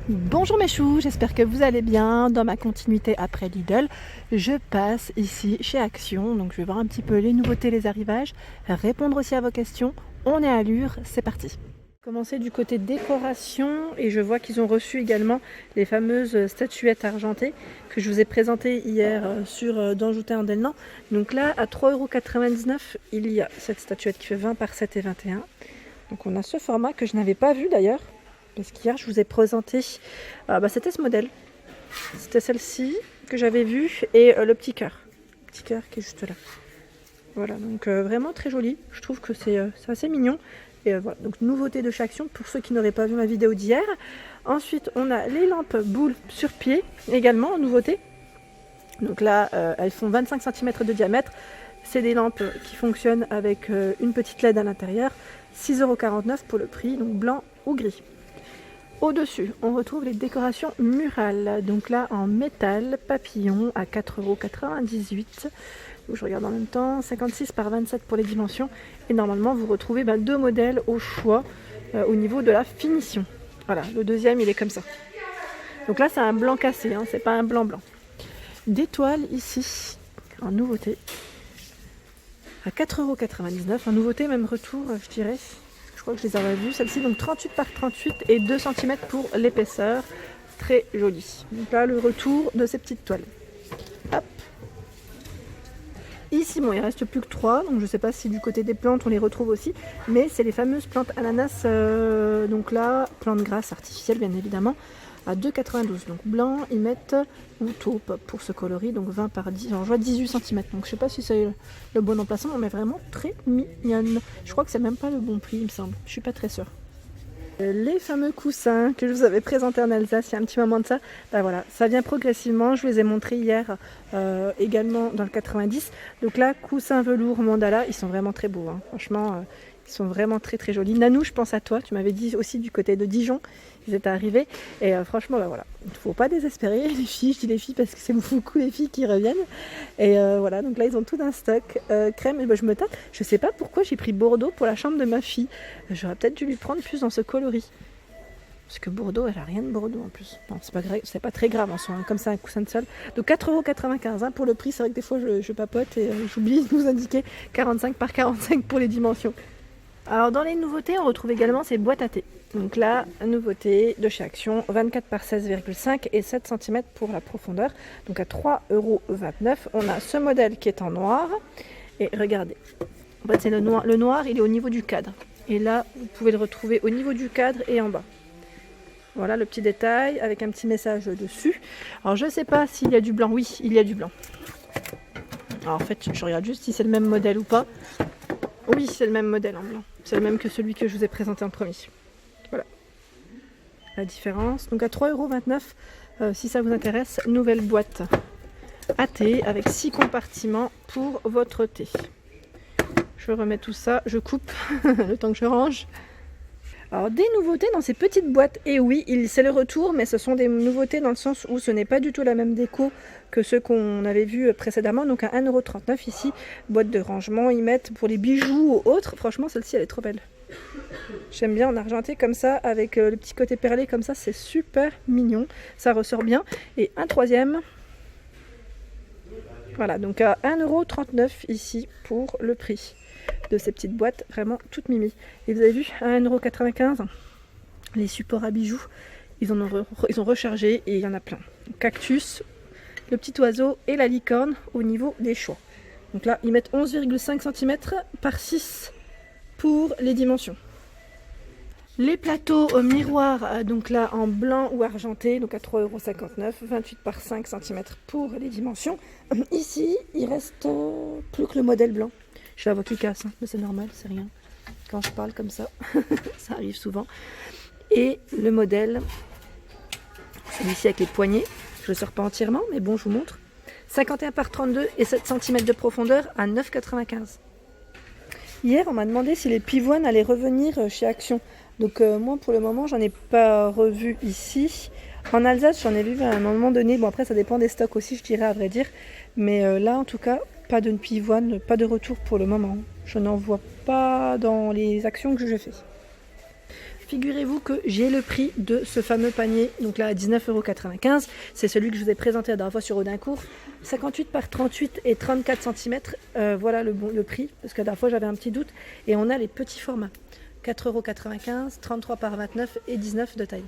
Bonjour mes choux, j'espère que vous allez bien. Dans ma continuité après Lidl, je passe ici chez Action. Donc je vais voir un petit peu les nouveautés, les arrivages, répondre aussi à vos questions. On est à Lure, c'est parti. Commencer du côté décoration et je vois qu'ils ont reçu également les fameuses statuettes argentées que je vous ai présentées hier sur Danjoutin-en-Delnan. Donc là à 3,99 €, il y a cette statuette qui fait 20 par 7 et 21. Donc on a ce format que je n'avais pas vu d'ailleurs. Parce qu'hier je vous ai présenté, c'était ce modèle, c'était celle-ci que j'avais vue et le petit cœur qui est juste là. Voilà, donc vraiment très joli, je trouve que c'est assez mignon. Et voilà, donc nouveauté de chez Action pour ceux qui n'auraient pas vu ma vidéo d'hier. Ensuite on a les lampes boules sur pied également en nouveauté. Donc là elles font 25 cm de diamètre. C'est des lampes qui fonctionnent avec une petite LED à l'intérieur. 6,49 € pour le prix, donc blanc ou gris. Au-dessus, on retrouve les décorations murales. Donc là, en métal, papillon à 4,98 €. Je regarde en même temps, 56 par 27 pour les dimensions. Et normalement, vous retrouvez deux modèles au choix au niveau de la finition. Voilà, le deuxième, il est comme ça. Donc là, c'est un blanc cassé, hein, c'est pas un blanc-blanc. Des toiles ici, en nouveauté, à 4,99 €. En nouveauté, même retour, je dirais. Je crois que je les avais vues, celle-ci, donc 38 par 38 et 2 cm pour l'épaisseur. Très jolie. Donc là, le retour de ces petites toiles. Hop. Ici, bon, il ne reste plus que 3, donc je ne sais pas si du côté des plantes, on les retrouve aussi. Mais c'est les fameuses plantes ananas, donc là, plantes grasses artificielles, bien évidemment, à 2,92 €. Donc blanc, ils mettent ou taupe pour ce coloris, donc 20 par 10, j'en vois 18 cm. Donc je sais pas si c'est le bon emplacement, mais vraiment très mignonne. Je crois que c'est même pas le bon prix, il me semble. Je suis pas très sûre. Les fameux coussins que je vous avais présentés en Alsace il y a un petit moment de ça, voilà, ça vient progressivement. Je vous les ai montrés hier également dans le 90. Donc là, coussins velours mandala, ils sont vraiment très beaux, hein. Franchement, ils sont vraiment très très jolis. Nanou, je pense à toi, tu m'avais dit aussi du côté de Dijon, ils étaient arrivés. Et franchement, voilà, il ne faut pas désespérer les filles, je dis les filles parce que c'est beaucoup les filles qui reviennent. Et voilà, donc là ils ont tout d'un stock. Crème, et je me tâte, je sais pas pourquoi j'ai pris Bordeaux pour la chambre de ma fille. J'aurais peut-être dû lui prendre plus dans ce coloris. Parce que Bordeaux, elle a rien de Bordeaux en plus. Bon, c'est pas très grave en soi, hein, comme ça un coussin de sol. Donc 4,95 € hein, pour le prix. C'est vrai que des fois je papote et j'oublie de vous indiquer 45 par 45 pour les dimensions. Alors dans les nouveautés, on retrouve également ces boîtes à thé. Donc là, nouveauté de chez Action, 24 par 16,5 et 7 cm pour la profondeur. Donc à 3,29 €. On a ce modèle qui est en noir. Et regardez, en fait c'est le noir. Le noir, il est au niveau du cadre. Et là, vous pouvez le retrouver au niveau du cadre et en bas. Voilà le petit détail avec un petit message dessus. Alors je ne sais pas s'il y a du blanc. Oui, il y a du blanc. Alors en fait, je regarde juste si c'est le même modèle ou pas. Oui, c'est le même modèle en blanc. C'est le même que celui que je vous ai présenté en premier. Voilà la différence. Donc à 3,29 €, si ça vous intéresse, nouvelle boîte à thé avec 6 compartiments pour votre thé. Je remets tout ça, je coupe le temps que je range. Alors des nouveautés dans ces petites boîtes, et oui, c'est le retour, mais ce sont des nouveautés dans le sens où ce n'est pas du tout la même déco que ceux qu'on avait vus précédemment. Donc à 1,39 € ici, boîte de rangement, ils mettent pour les bijoux ou autres. Franchement, celle-ci, elle est trop belle. J'aime bien en argenté comme ça, avec le petit côté perlé comme ça, c'est super mignon. Ça ressort bien. Et un troisième. Voilà, donc à 1,39 € ici pour le prix de ces petites boîtes, vraiment toutes mimi. Et vous avez vu, à 1,95 €, les supports à bijoux, ils ont rechargé et il y en a plein. Cactus, le petit oiseau et la licorne au niveau des choix. Donc là, ils mettent 11,5 cm par 6 pour les dimensions. Les plateaux au miroir, donc là en blanc ou argenté, donc à 3,59 €, 28 par 5 cm pour les dimensions. Ici, il reste plus que le modèle blanc. Je la vois qui casse, hein, mais c'est normal, c'est rien. Quand je parle comme ça, ça arrive souvent. Et le modèle, celui-ci avec les poignées, je ne le sors pas entièrement, mais bon, je vous montre. 51 par 32 et 7 cm de profondeur à 9,95 €. Hier, on m'a demandé si les pivoines allaient revenir chez Action. Donc moi, pour le moment, j'en ai pas revu ici. En Alsace, j'en ai vu à un moment donné. Bon, après, ça dépend des stocks aussi, je dirais, à vrai dire. Mais là, en tout cas, pas de pivoine, pas de retour pour le moment. Je n'en vois pas dans les actions que je fais. figurez-vous que j'ai le prix de ce fameux panier, donc là à 19,95 €. C'est celui que je vous ai présenté la dernière fois sur Audincourt. 58 par 38 et 34 cm. Voilà le prix, parce que la dernière fois j'avais un petit doute. Et on a les petits formats. 4,95 €, 33 par 29 et 19 de taille.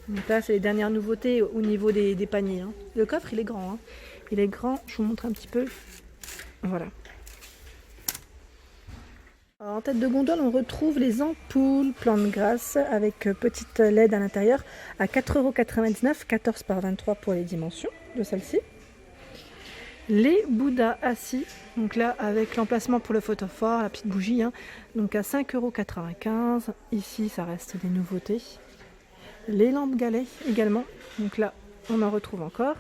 Donc là, c'est les dernières nouveautés au niveau des paniers. Hein. Le coffre, il est grand. Hein. Il est grand, je vous montre un petit peu. Voilà. Alors, en tête de gondole, on retrouve les ampoules plantes grasses avec petite LED à l'intérieur à 4,99 €, 14 par 23 pour les dimensions de celle-ci. Les Bouddhas assis, donc là avec l'emplacement pour le photophore, la petite bougie, hein, donc à 5,95 €. Ici, ça reste des nouveautés. Les lampes galets également, donc là on en retrouve encore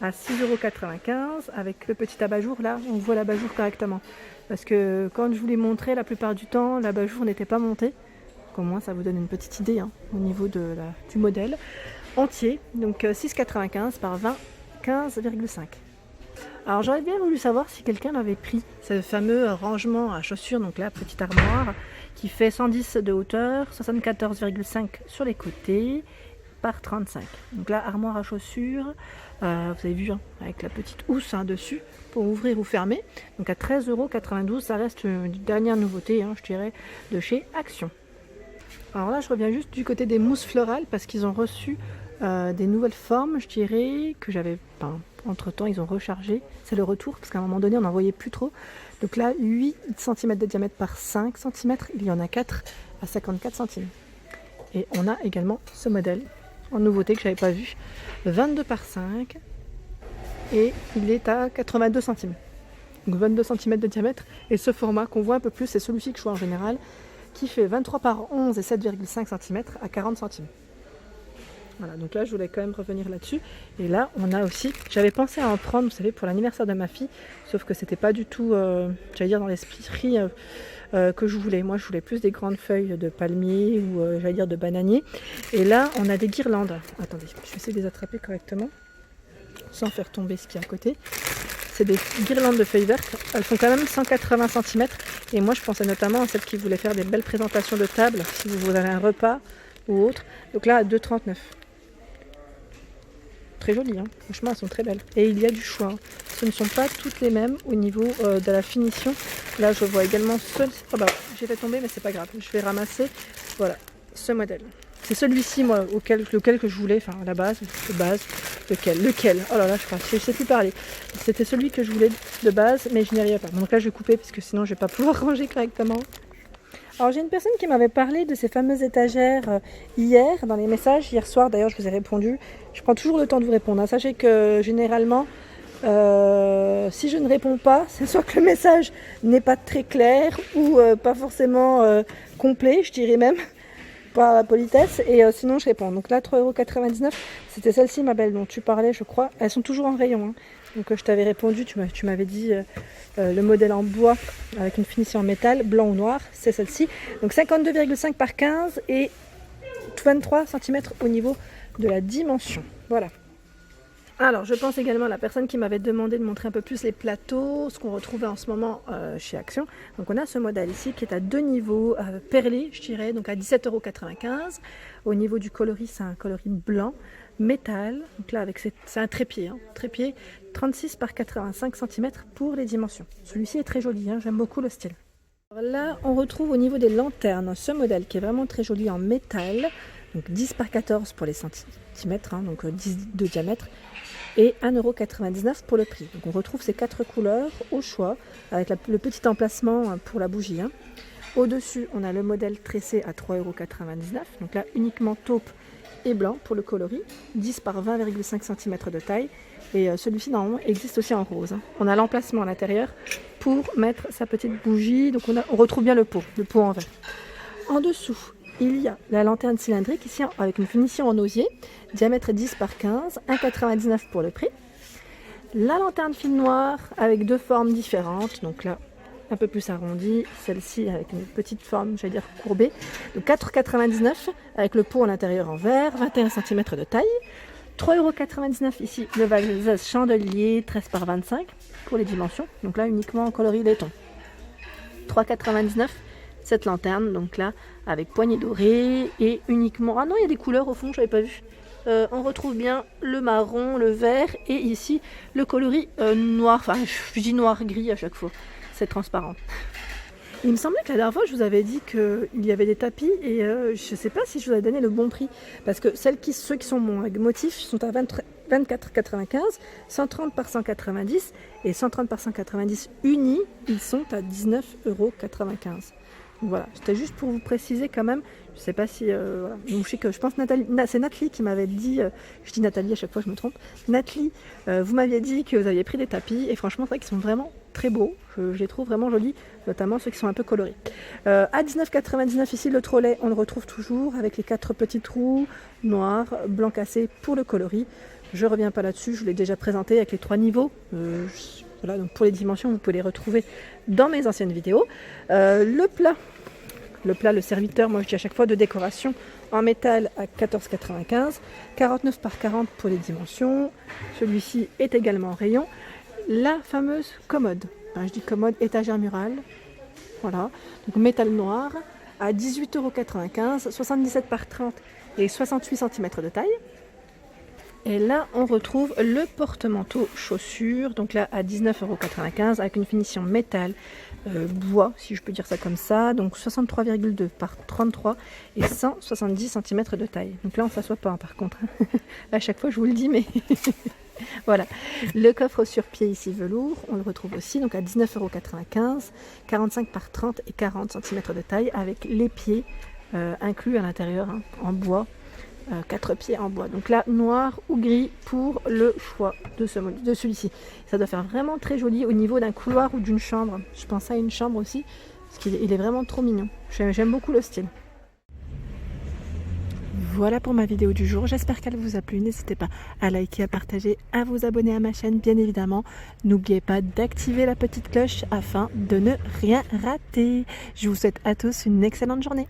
à 6,95 € avec le petit abat-jour. Là on voit l'abat-jour correctement parce que quand je vous l'ai montré, la plupart du temps l'abat-jour n'était pas monté. Donc, au moins ça vous donne une petite idée hein, au niveau du modèle entier. Donc 6,95 par 20, 15,5. Alors j'aurais bien voulu savoir si quelqu'un l'avait pris, ce fameux rangement à chaussures, donc là petite armoire qui fait 110 de hauteur, 74,5 sur les côtés par 35. Donc là armoire à chaussures, vous avez vu hein, avec la petite housse hein, dessus pour ouvrir ou fermer. Donc à 13,92 €, ça reste une dernière nouveauté hein, je dirais de chez Action. Alors là je reviens juste du côté des mousses florales parce qu'ils ont reçu des nouvelles formes je dirais que j'avais pas. Entre temps ils ont rechargé, c'est le retour parce qu'à un moment donné on n'en voyait plus trop. Donc là 8 cm de diamètre par 5 cm, il y en a 4 à 54 centimes. Et on a également ce modèle en nouveauté que je n'avais pas vu, 22 par 5 et il est à 82 centimes. Donc 22 cm de diamètre et ce format qu'on voit un peu plus c'est celui-ci que je vois en général qui fait 23 par 11 et 7,5 cm à 40 centimes. Voilà, donc là je voulais quand même revenir là-dessus. Et là on a aussi, j'avais pensé à en prendre, vous savez, pour l'anniversaire de ma fille, sauf que c'était pas du tout, j'allais dire dans l'esprit que je voulais. Moi je voulais plus des grandes feuilles de palmier ou j'allais dire de bananier. Et là on a des guirlandes. Attendez, je vais essayer de les attraper correctement, sans faire tomber ce qui est à côté. C'est des guirlandes de feuilles vertes, elles font quand même 180 cm. Et moi je pensais notamment à celles qui voulaient faire des belles présentations de table, si vous avez un repas ou autre. Donc là à 2,39 €. Très jolies, hein. Franchement elles sont très belles et il y a du choix, hein. Ce ne sont pas toutes les mêmes au niveau de la finition. Là je vois également oh bah, j'ai fait tomber mais c'est pas grave, je vais ramasser. Voilà ce modèle, c'est celui-ci moi lequel que je voulais, enfin à la base, lequel oh là là je sais plus parler, c'était celui que je voulais de base mais je n'y arrivais pas. Donc là je vais couper parce que sinon je vais pas pouvoir ranger correctement. Alors j'ai une personne qui m'avait parlé de ces fameuses étagères hier dans les messages. Hier soir d'ailleurs je vous ai répondu. Je prends toujours le temps de vous répondre. Hein. Sachez que généralement si je ne réponds pas, c'est soit que le message n'est pas très clair ou pas forcément complet, je dirais même, par la politesse. Et sinon je réponds. Donc là 3,99 €, c'était celle-ci ma belle dont tu parlais je crois. Elles sont toujours en rayon. Hein. Donc je t'avais répondu, tu m'avais dit le modèle en bois avec une finition en métal, blanc ou noir, c'est celle-ci. Donc 52,5 par 15 et 23 cm au niveau de la dimension. Voilà. Alors je pense également à la personne qui m'avait demandé de montrer un peu plus les plateaux, ce qu'on retrouvait en ce moment chez Action. Donc on a ce modèle ici qui est à deux niveaux, perlé je dirais, donc à 17,95 €. Au niveau du coloris, c'est un coloris blanc, métal, donc là avec c'est un trépied, hein, trépied 36 par 85 cm pour les dimensions. Celui-ci est très joli, hein, j'aime beaucoup le style. Alors là on retrouve au niveau des lanternes ce modèle qui est vraiment très joli en métal, donc 10 par 14 pour les centimètres, hein, donc 10 de diamètre et 1,99 € pour le prix. Donc on retrouve ces 4 couleurs au choix avec le petit emplacement pour la bougie. Hein. Au-dessus on a le modèle tressé à 3,99 €, donc là uniquement taupe et blanc pour le coloris, 10 par 20,5 cm de taille. Et celui-ci normalement existe aussi en rose. Hein. On a l'emplacement à l'intérieur pour mettre sa petite bougie. Donc on retrouve bien le pot en verre. En dessous, il y a la lanterne cylindrique ici avec une finition en osier, diamètre 10 par 15, 1,99 € pour le prix. La lanterne fine noire avec deux formes différentes. Donc là, un peu plus arrondi, celle-ci avec une petite forme, j'allais dire courbée, de 4,99 € avec le pot à l'intérieur en verre, 21 cm de taille. 3,99 € ici, le vase chandelier 13 par 25 pour les dimensions, donc là uniquement en coloris laiton. 3,99 € cette lanterne, donc là avec poignée dorée et uniquement... Ah non, il y a des couleurs au fond, je n'avais pas vu. On retrouve bien le marron, le vert et ici le coloris noir, enfin je dis noir-gris à chaque fois, c'est transparent. Il me semblait que la dernière fois je vous avais dit qu'il y avait des tapis et je ne sais pas si je vous avais donné le bon prix parce que ceux qui sont mon motif sont à 24,95, 130 par 190 et 130 par 190 unis, ils sont à 19,95 €. Donc voilà, c'était juste pour vous préciser quand même. Je sais pas si... voilà. Donc, je pense que c'est Nathalie qui m'avait dit... je dis Nathalie à chaque fois, je me trompe. Nathalie, vous m'aviez dit que vous aviez pris des tapis. Et franchement, c'est vrai qu'ils sont vraiment très beaux. Je les trouve vraiment jolis, notamment ceux qui sont un peu colorés. À 19,99 ici, le trolley, on le retrouve toujours avec les 4 petits trous noirs, blanc cassé pour le coloris. Je reviens pas là-dessus, je l'ai déjà présenté avec les 3 niveaux. Voilà, donc pour les dimensions, vous pouvez les retrouver dans mes anciennes vidéos. Le plat, le serviteur, moi je dis à chaque fois de décoration en métal à 14,95, 49 par 40 pour les dimensions. Celui-ci est également en rayon. La fameuse commode, je dis commode étagère murale, voilà, donc métal noir à 18,95 €, 77 par 30 et 68 cm de taille. Et là, on retrouve le porte-manteau chaussures, donc là à 19,95 € avec une finition métal, bois, si je peux dire ça comme ça, donc 63,2 par 33 et 170 cm de taille. Donc là, on ne s'assoit pas, hein, par contre. À chaque fois, je vous le dis, mais voilà. Le coffre sur pied ici velours, on le retrouve aussi, donc à 19,95 €, 45 par 30 et 40 cm de taille avec les pieds inclus à l'intérieur, hein, en bois. 4 pieds en bois, donc là noir ou gris pour le choix de celui-ci. Ça doit faire vraiment très joli au niveau d'un couloir ou d'une chambre. Je pense à une chambre aussi parce qu'il est vraiment trop mignon. J'aime beaucoup le style. Voilà pour ma vidéo du jour, j'espère qu'elle vous a plu. N'hésitez pas à liker, à partager, à vous abonner à ma chaîne bien évidemment. N'oubliez pas d'activer la petite cloche afin de ne rien rater. Je vous souhaite à tous une excellente journée.